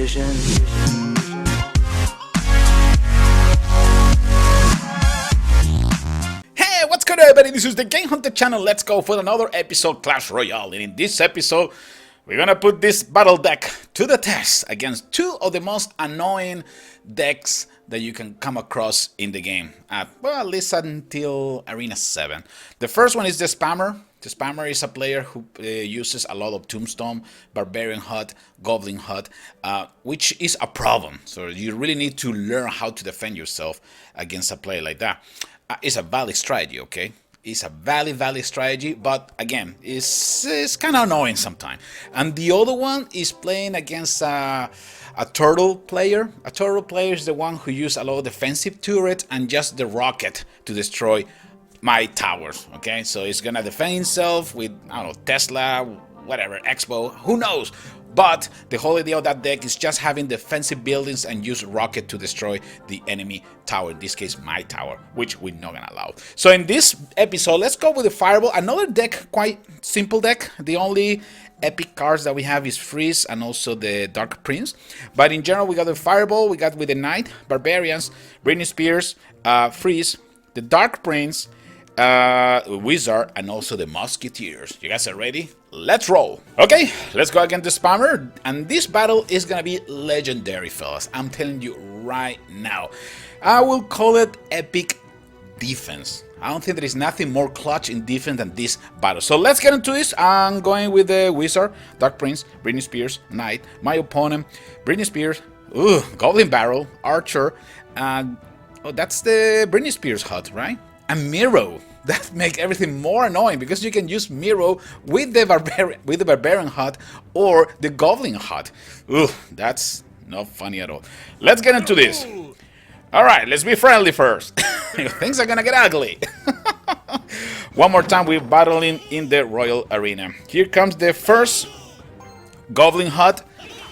Hey, what's good everybody? This is the TheGameHuntah channel. Let's go for another episode Clash Royale. And in this episode, we're gonna put this battle deck to the test against two of the most annoying decks that you can come across in the game. Well, at least until Arena 7. The first one is the Spammer. The Spammer is a player who uses a lot of Tombstone, Barbarian Hut, Goblin Hut, which is a problem. So you really need to learn how to defend yourself against a player like that. It's a valid strategy, okay? It's a valid strategy, but again, it's kind of annoying sometimes. And the other one is playing against a turtle player. A turtle player is the one who uses a lot of defensive turret and just the rocket to destroy my towers, okay? So it's gonna defend himself with, I don't know, Tesla, whatever, Expo, who knows? But the whole idea of that deck is just having defensive buildings and use rocket to destroy the enemy tower, in this case my tower, which we're not gonna allow. So in this episode, let's go with the Fireball, another deck, quite simple deck. The only epic cards that we have is Freeze and also the Dark Prince. But in general, we got the Fireball, we got with the Knight, Barbarians, Britney Spears, Freeze, the Dark Prince, Wizard, and also the Musketeers. You guys are ready? Let's roll. Okay, let's go against the Spammer. And this battle is gonna be legendary, fellas. I'm telling you right now. I will call it epic defense. I don't think there is nothing more clutch in defense than this battle. So let's get into this. I'm going with the Wizard, Dark Prince, Britney Spears, Knight. My opponent, Britney Spears, Goblin Barrel, Archer, and oh, that's the Britney Spears hut, right? And Miro. That makes everything more annoying because you can use Miro with the Barbarian hut or the Goblin hut. That's not funny at all. Let's get into this. Alright, let's be friendly first. Things are gonna get ugly. One more time, we're battling in the Royal Arena. Here comes the first Goblin hut.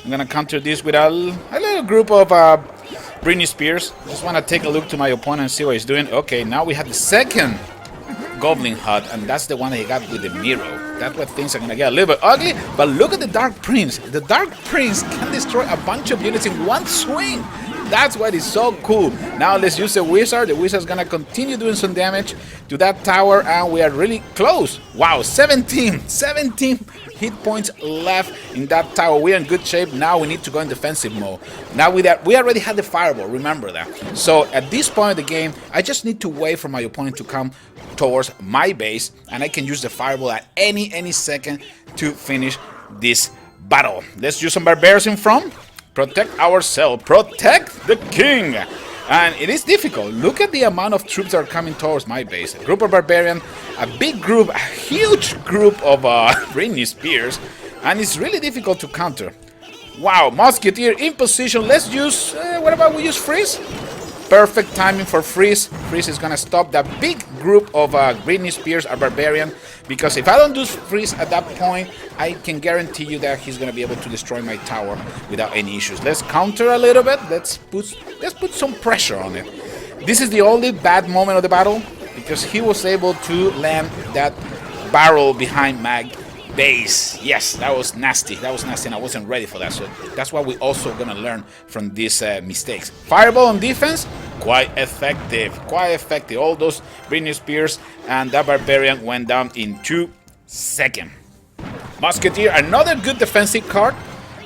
I'm gonna counter this with a little group of Britney Spears. Just want to take a look to my opponent and see what he's doing. Okay, now we have the second Goblin hut, and that's the one that he got with the Miro. That's where things are gonna get a little bit ugly. But look at the Dark Prince. The Dark Prince can destroy a bunch of units in one swing. That's why it's so cool. Now let's use the Wizard. The Wizard's gonna continue doing some damage to that tower, and we are really close. Wow, 17 hit points left in that tower. We're in good shape. Now we need to go in defensive mode. Now with that, we already had the Fireball, remember that. So at this point of the game, I just need to wait for my opponent to come towards my base, and I can use the Fireball at any second to finish this battle. Let's use some Barbarians in front. Protect ourselves. Protect the king. And it is difficult. Look at the amount of troops that are coming towards my base. A group of Barbarian, a big group, a huge group of Britney Spears, and it's really difficult to counter. Wow, Musketeer in position. Let's use, what about we use Freeze? Perfect timing for Freeze. Freeze is gonna stop that big group of Britney Spears, a Barbarian, because if I don't do Freeze at that point, I can guarantee you that he's gonna be able to destroy my tower without any issues. Let's counter a little bit. Let's put some pressure on it. This is the only bad moment of the battle because he was able to land that barrel behind my base. Yes, that was nasty. And I wasn't ready for that. So that's what we're also gonna learn from these mistakes. Fireball on defense, quite effective. All those Britney Spears and that Barbarian went down in 2 seconds. Musketeer, another good defensive card.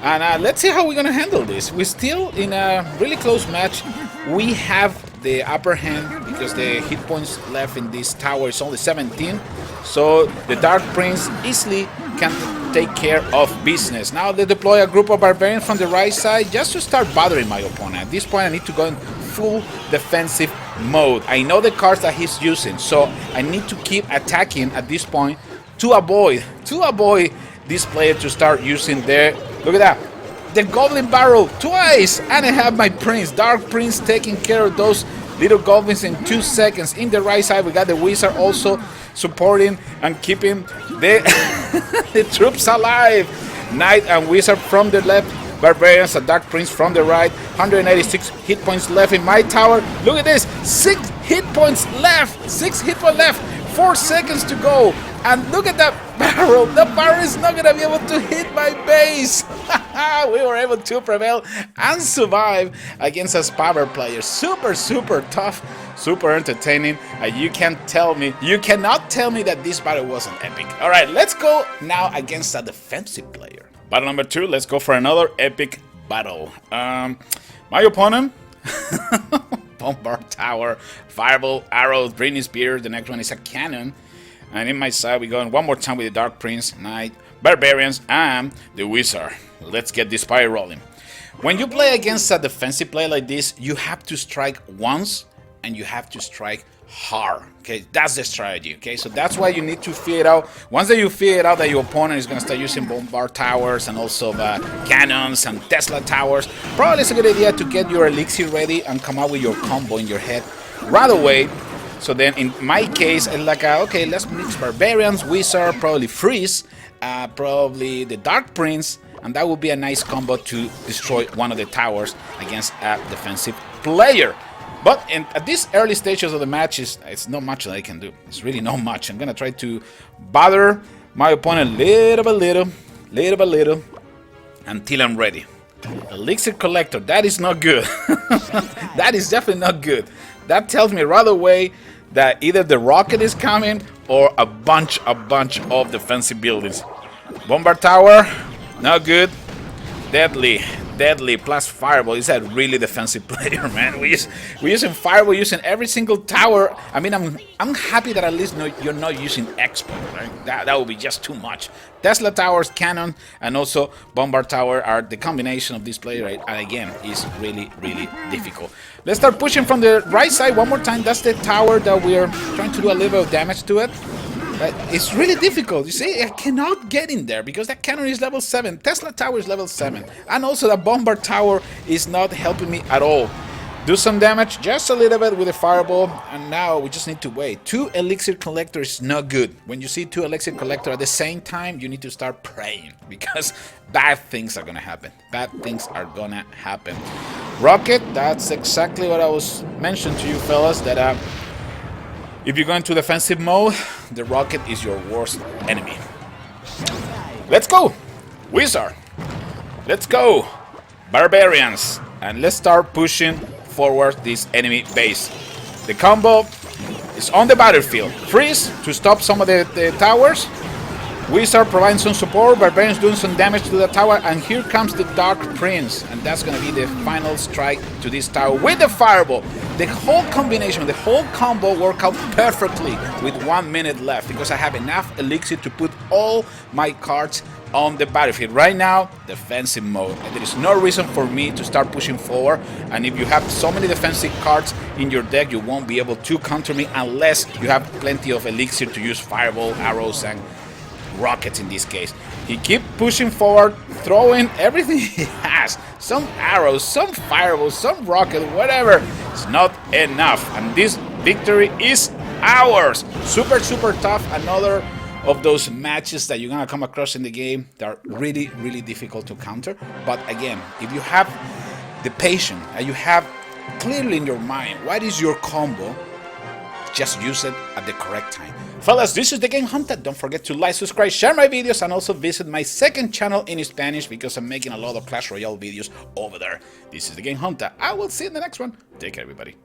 And let's see how we're gonna handle this. We're still in a really close match. We have the upper hand because the hit points left in this tower is only 17. So the Dark Prince easily can take care of business. Now they deploy a group of Barbarians from the right side just to start bothering my opponent. At this point I need to go in full defensive mode. I know the cards that he's using, so I need to keep attacking at this point to avoid this player to start using their, look at that, the Goblin Barrel twice, and I have my Prince, Dark Prince, taking care of those little goblins in 2 seconds. In the right side we got the Wizard also supporting and keeping the the troops alive. Knight and Wizard from the left, Barbarians, a Dark Prince from the right. 186 hit points left in my tower. Look at this, 6 hit points left. 4 seconds to go. And look at that barrel. The barrel is not gonna be able to hit my base. We were able to prevail and survive against a spammer player. Super, super tough, super entertaining. You cannot tell me that this battle wasn't epic. All right, let's go now against a defensive player. Battle number 2. Let's go for another epic battle. My opponent. Bombard Tower, Fireball, Arrows, Britney Spears. The next one is a Cannon. And in my side, we're going one more time with the Dark Prince, Knight, Barbarians, and the Wizard. Let's get this party rolling. When you play against a defensive player like this, you have to strike once and you have to strike hard. Okay, that's the strategy. Okay, so that's why you need to figure it out. Once that you figure it out that your opponent is going to start using Bombard Towers and also Cannons and Tesla Towers, probably it's a good idea to get your elixir ready and come out with your combo in your head right away. So then in my case, it's like, okay, let's mix Barbarians, Wizard, probably Freeze, probably the Dark Prince, and that would be a nice combo to destroy one of the towers against a defensive player. But at these early stages of the match, it's not much that I can do. It's really not much. I'm going to try to bother my opponent little by little, until I'm ready. Elixir Collector, that is not good. That is definitely not good. That tells me right away that either the rocket is coming or a bunch of defensive buildings. Bombard Tower, not good. Deadly plus Fireball. Is a really defensive player, man. We're using Fireball, using every single tower. I mean, I'm happy that at least you're not using Expert, right? That would be just too much. Tesla Towers, Cannon, and also Bombard Tower are the combination of this player, right? And again, is really difficult. Let's start pushing from the right side one more time. That's the tower that we're trying to do a little bit of damage to it. But it's really difficult. You see, I cannot get in there because that cannon is level 7. Tesla Tower is level 7. And also the Bombard Tower is not helping me at all. Do some damage, just a little bit with the Fireball. And now we just need to wait. 2 Elixir Collectors is not good. When you see 2 Elixir Collectors at the same time, you need to start praying. Because bad things are going to happen. Bad things are going to happen. Rocket, that's exactly what I was mentioning to you fellas. That if you go into defensive mode, the rocket is your worst enemy. Let's go! Wizard! Let's go! Barbarians! And let's start pushing forward this enemy base. The combo is on the battlefield. Freeze to stop some of the towers. Wizard providing some support. Barbarians doing some damage to the tower. And here comes the Dark Prince. And that's going to be the final strike to this tower with the Fireball. The whole combination, the whole combo worked out perfectly with 1 minute left because I have enough elixir to put all my cards on the battlefield. Right now, defensive mode. And there is no reason for me to start pushing forward. And if you have so many defensive cards in your deck, you won't be able to counter me unless you have plenty of elixir to use Fireball, arrows, and rockets in this case. He keep pushing forward, throwing everything he has. Some arrows, some fireballs, some rocket, whatever. It's not enough. And this victory is ours. Super tough. Another of those matches that you're gonna come across in the game that are really difficult to counter. But again, if you have the patience and you have clearly in your mind what is your combo, just use it at the correct time. Fellas, this is TheGameHuntah. Don't forget to like, subscribe, share my videos, and also visit my second channel in Spanish because I'm making a lot of Clash Royale videos over there. This is TheGameHuntah. I will see you in the next one. Take care, everybody.